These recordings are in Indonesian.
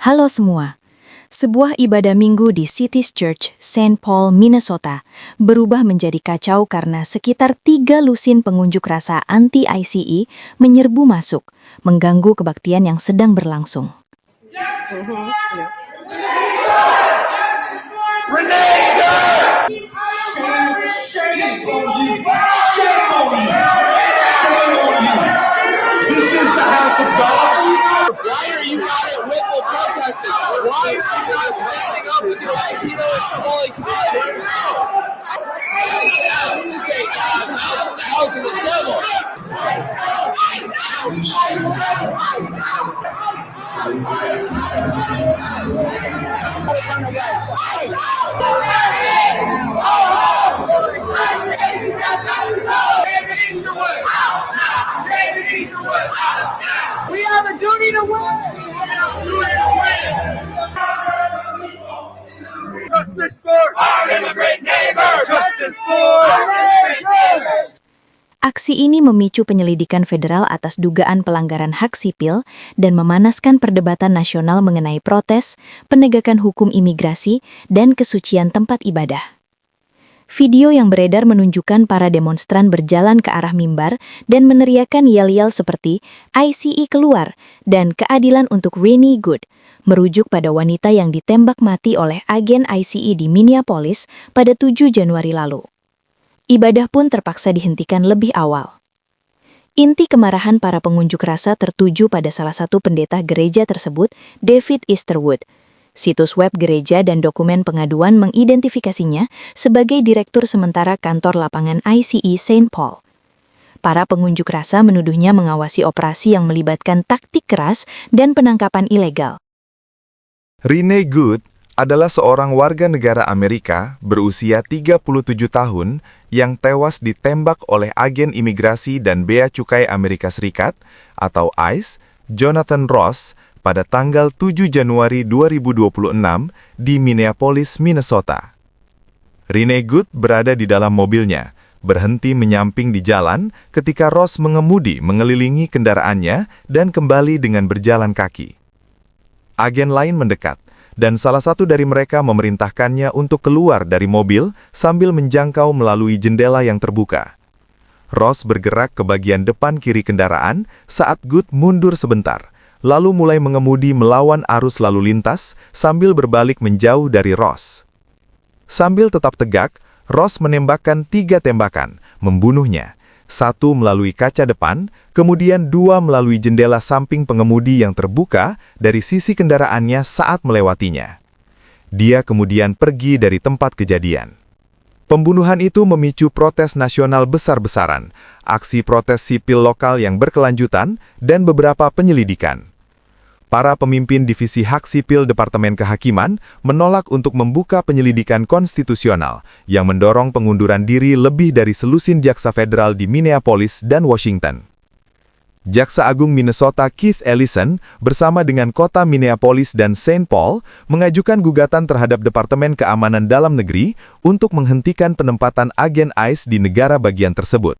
Halo semua. Sebuah ibadah minggu di Cities Church, Saint Paul, Minnesota, berubah menjadi kacau karena sekitar 3 lusin pengunjuk rasa anti-ICE menyerbu masuk, mengganggu kebaktian yang sedang berlangsung. Why are you not at Whipple protesting? Why are you not standing up with your Latino and Somali community? Housing the devil. We have a duty to win. Justice for our immigrant neighbors. Justice for our immigrant neighbors. Aksi ini memicu penyelidikan federal atas dugaan pelanggaran hak sipil dan memanaskan perdebatan nasional mengenai protes, penegakan hukum imigrasi, dan kesucian tempat ibadah. Video yang beredar menunjukkan para demonstran berjalan ke arah mimbar dan meneriakkan yel-yel seperti ICE keluar dan keadilan untuk Renee Good, merujuk pada wanita yang ditembak mati oleh agen ICE di Minneapolis pada 7 Januari lalu. Ibadah pun terpaksa dihentikan lebih awal. Inti kemarahan para pengunjuk rasa tertuju pada salah satu pendeta gereja tersebut, David Easterwood. Situs web gereja dan dokumen pengaduan mengidentifikasinya sebagai direktur sementara kantor lapangan ICE Saint Paul. Para pengunjuk rasa menuduhnya mengawasi operasi yang melibatkan taktik keras dan penangkapan ilegal. Renee Good adalah seorang warga negara Amerika berusia 37 tahun yang tewas ditembak oleh agen imigrasi dan bea cukai Amerika Serikat atau ICE, Jonathan Ross, pada tanggal 7 Januari 2026 di Minneapolis, Minnesota. Renee Good berada di dalam mobilnya, berhenti menyamping di jalan ketika Ross mengemudi mengelilingi kendaraannya dan kembali dengan berjalan kaki. Agen lain mendekat, dan salah satu dari mereka memerintahkannya untuk keluar dari mobil sambil menjangkau melalui jendela yang terbuka. Ross bergerak ke bagian depan kiri kendaraan saat Good mundur sebentar, lalu mulai mengemudi melawan arus lalu lintas sambil berbalik menjauh dari Ross. Sambil tetap tegak, Ross menembakkan 3 tembakan, membunuhnya. 1 melalui kaca depan, kemudian 2 melalui jendela samping pengemudi yang terbuka dari sisi kendaraannya saat melewatinya. Dia kemudian pergi dari tempat kejadian. Pembunuhan itu memicu protes nasional besar-besaran, aksi protes sipil lokal yang berkelanjutan, dan beberapa penyelidikan. Para pemimpin Divisi Hak Sipil Departemen Kehakiman menolak untuk membuka penyelidikan konstitusional yang mendorong pengunduran diri lebih dari selusin jaksa federal di Minneapolis dan Washington. Jaksa Agung Minnesota Keith Ellison bersama dengan kota Minneapolis dan Saint Paul mengajukan gugatan terhadap Departemen Keamanan Dalam Negeri untuk menghentikan penempatan agen ICE di negara bagian tersebut.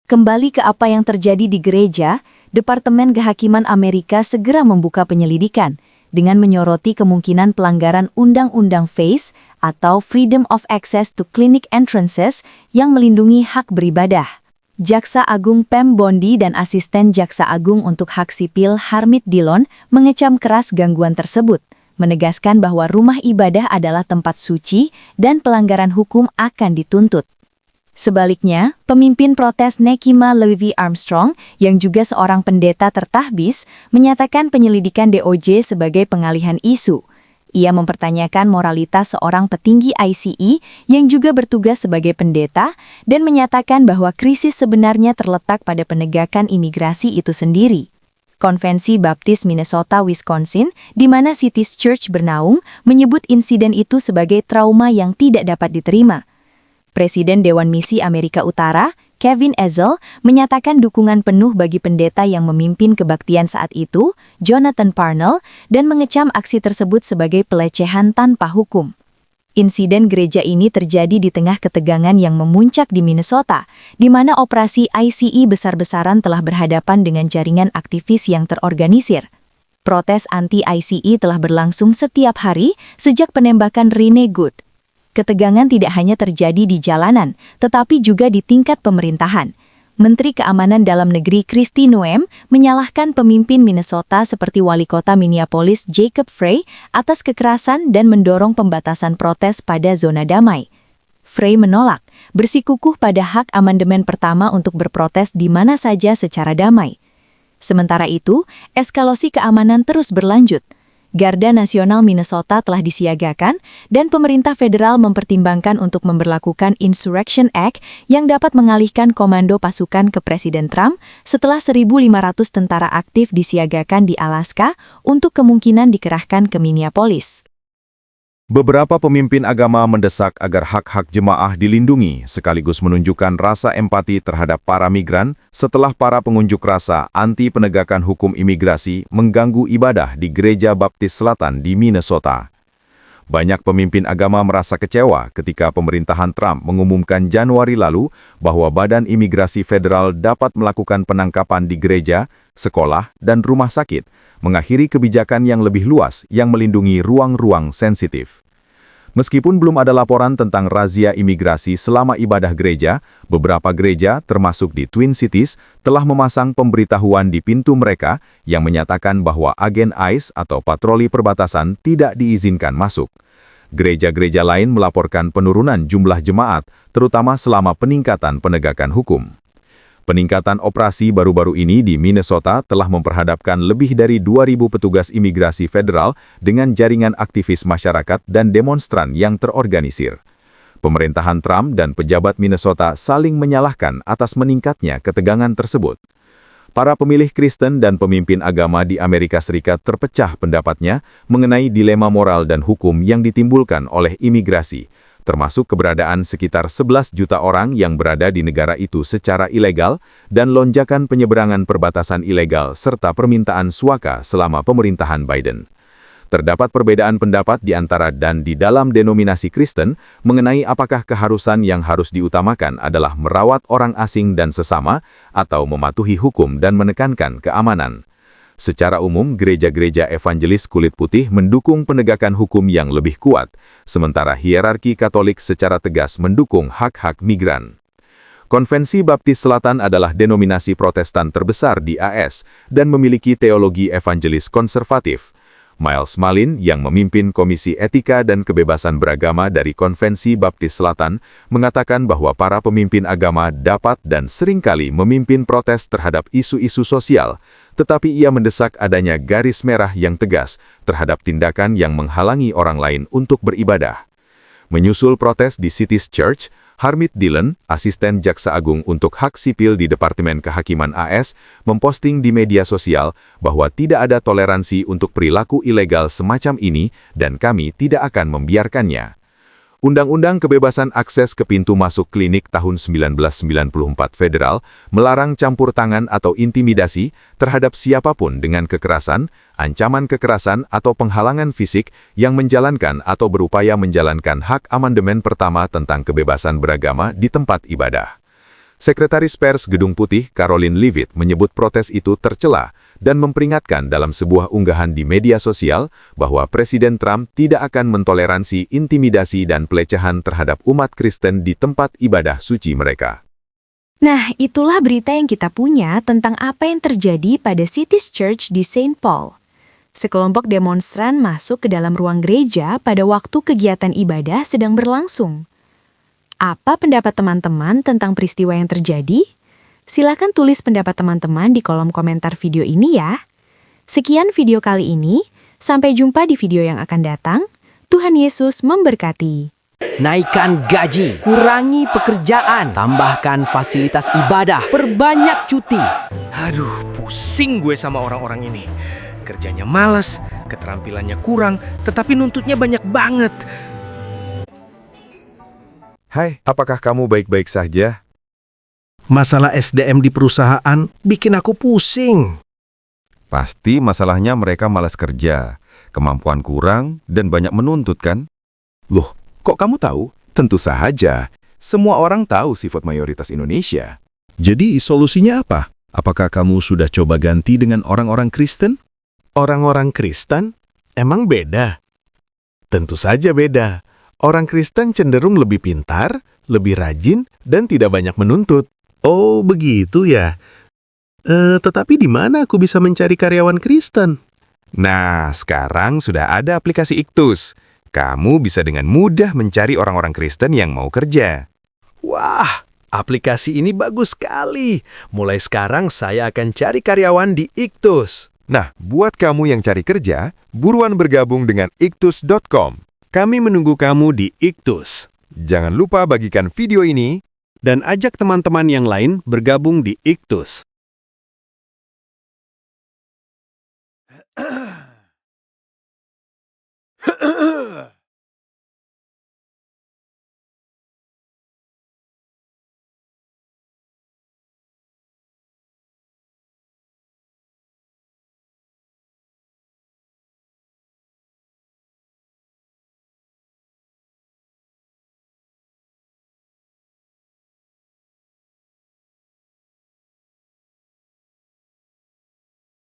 Kembali ke apa yang terjadi di gereja, Departemen Kehakiman Amerika segera membuka penyelidikan dengan menyoroti kemungkinan pelanggaran Undang-Undang FACE atau Freedom of Access to Clinic Entrances yang melindungi hak beribadah. Jaksa Agung Pam Bondi dan Asisten Jaksa Agung untuk Hak Sipil Harmeet Dillon mengecam keras gangguan tersebut, menegaskan bahwa rumah ibadah adalah tempat suci dan pelanggaran hukum akan dituntut. Sebaliknya, pemimpin protes Nekima Levy Armstrong, yang juga seorang pendeta tertahbis, menyatakan penyelidikan DOJ sebagai pengalihan isu. Ia mempertanyakan moralitas seorang petinggi ICE yang juga bertugas sebagai pendeta dan menyatakan bahwa krisis sebenarnya terletak pada penegakan imigrasi itu sendiri. Konvensi Baptis Minnesota, Wisconsin, di mana Cities Church bernaung, menyebut insiden itu sebagai trauma yang tidak dapat diterima. Presiden Dewan Misi Amerika Utara, Kevin Ezell, menyatakan dukungan penuh bagi pendeta yang memimpin kebaktian saat itu, Jonathan Parnell, dan mengecam aksi tersebut sebagai pelecehan tanpa hukum. Insiden gereja ini terjadi di tengah ketegangan yang memuncak di Minnesota, di mana operasi ICE besar-besaran telah berhadapan dengan jaringan aktivis yang terorganisir. Protes anti-ICE telah berlangsung setiap hari sejak penembakan Rene Good. Ketegangan tidak hanya terjadi di jalanan, tetapi juga di tingkat pemerintahan. Menteri Keamanan Dalam Negeri Kristi Noem menyalahkan pemimpin Minnesota seperti Wali Kota Minneapolis Jacob Frey atas kekerasan dan mendorong pembatasan protes pada zona damai. Frey menolak, bersikukuh pada hak amandemen pertama untuk berprotes di mana saja secara damai. Sementara itu, eskalasi keamanan terus berlanjut. Garda Nasional Minnesota telah disiagakan dan pemerintah federal mempertimbangkan untuk memberlakukan Insurrection Act yang dapat mengalihkan komando pasukan ke Presiden Trump setelah 1.500 tentara aktif disiagakan di Alaska untuk kemungkinan dikerahkan ke Minneapolis. Beberapa pemimpin agama mendesak agar hak-hak jemaah dilindungi, sekaligus menunjukkan rasa empati terhadap para migran setelah para pengunjuk rasa anti penegakan hukum imigrasi mengganggu ibadah di Gereja Baptis Selatan di Minnesota. Banyak pemimpin agama merasa kecewa ketika pemerintahan Trump mengumumkan Januari lalu bahwa Badan Imigrasi Federal dapat melakukan penangkapan di gereja, sekolah, dan rumah sakit, mengakhiri kebijakan yang lebih luas yang melindungi ruang-ruang sensitif. Meskipun belum ada laporan tentang razia imigrasi selama ibadah gereja, beberapa gereja, termasuk di Twin Cities, telah memasang pemberitahuan di pintu mereka yang menyatakan bahwa agen ICE atau patroli perbatasan tidak diizinkan masuk. Gereja-gereja lain melaporkan penurunan jumlah jemaat, terutama selama peningkatan penegakan hukum. Peningkatan operasi baru-baru ini di Minnesota telah memperhadapkan lebih dari 2.000 petugas imigrasi federal dengan jaringan aktivis masyarakat dan demonstran yang terorganisir. Pemerintahan Trump dan pejabat Minnesota saling menyalahkan atas meningkatnya ketegangan tersebut. Para pemilih Kristen dan pemimpin agama di Amerika Serikat terpecah pendapatnya mengenai dilema moral dan hukum yang ditimbulkan oleh imigrasi, termasuk keberadaan sekitar 11 juta orang yang berada di negara itu secara ilegal dan lonjakan penyeberangan perbatasan ilegal serta permintaan suaka selama pemerintahan Biden. Terdapat perbedaan pendapat di antara dan di dalam denominasi Kristen mengenai apakah keharusan yang harus diutamakan adalah merawat orang asing dan sesama atau mematuhi hukum dan menekankan keamanan. Secara umum, gereja-gereja evangelis kulit putih mendukung penegakan hukum yang lebih kuat, sementara hierarki Katolik secara tegas mendukung hak-hak migran. Konvensi Baptis Selatan adalah denominasi Protestan terbesar di AS dan memiliki teologi evangelis konservatif. Miles Malin, yang memimpin Komisi Etika dan Kebebasan Beragama dari Konvensi Baptis Selatan, mengatakan bahwa para pemimpin agama dapat dan seringkali memimpin protes terhadap isu-isu sosial, tetapi ia mendesak adanya garis merah yang tegas terhadap tindakan yang menghalangi orang lain untuk beribadah. Menyusul protes di Cities Church, Harmeet Dillon, asisten Jaksa Agung untuk Hak Sipil di Departemen Kehakiman AS, memposting di media sosial bahwa tidak ada toleransi untuk perilaku ilegal semacam ini dan kami tidak akan membiarkannya. Undang-Undang Kebebasan Akses ke Pintu Masuk Klinik tahun 1994 federal melarang campur tangan atau intimidasi terhadap siapapun dengan kekerasan, ancaman kekerasan atau penghalangan fisik yang menjalankan atau berupaya menjalankan hak amandemen pertama tentang kebebasan beragama di tempat ibadah. Sekretaris Pers Gedung Putih Caroline Leavitt menyebut protes itu tercela dan memperingatkan dalam sebuah unggahan di media sosial bahwa Presiden Trump tidak akan mentoleransi intimidasi dan pelecehan terhadap umat Kristen di tempat ibadah suci mereka. Nah, itulah berita yang kita punya tentang apa yang terjadi pada Cities Church di St. Paul. Sekelompok demonstran masuk ke dalam ruang gereja pada waktu kegiatan ibadah sedang berlangsung. Apa pendapat teman-teman tentang peristiwa yang terjadi? Silakan tulis pendapat teman-teman di kolom komentar video ini ya. Sekian video kali ini, sampai jumpa di video yang akan datang. Tuhan Yesus memberkati. Naikkan gaji, kurangi pekerjaan, tambahkan fasilitas ibadah, perbanyak cuti. Aduh, pusing gue sama orang-orang ini. Kerjanya malas, keterampilannya kurang, tetapi nuntutnya banyak banget. Hai, apakah kamu baik-baik saja? Masalah SDM di perusahaan bikin aku pusing. Pasti masalahnya mereka malas kerja, kemampuan kurang, dan banyak menuntut kan? Loh, kok kamu tahu? Tentu saja. Semua orang tahu sifat mayoritas Indonesia. Jadi solusinya apa? Apakah kamu sudah coba ganti dengan orang-orang Kristen? Orang-orang Kristen emang beda? Tentu saja beda. Orang Kristen cenderung lebih pintar, lebih rajin, dan tidak banyak menuntut. Oh, begitu ya. Tetapi di mana aku bisa mencari karyawan Kristen? Nah, sekarang sudah ada aplikasi Iktus. Kamu bisa dengan mudah mencari orang-orang Kristen yang mau kerja. Wah, aplikasi ini bagus sekali. Mulai sekarang saya akan cari karyawan di Iktus. Nah, buat kamu yang cari kerja, buruan bergabung dengan iktus.com. Kami menunggu kamu di Iktus. Jangan lupa bagikan video ini Dan ajak teman-teman yang lain bergabung di Iktus.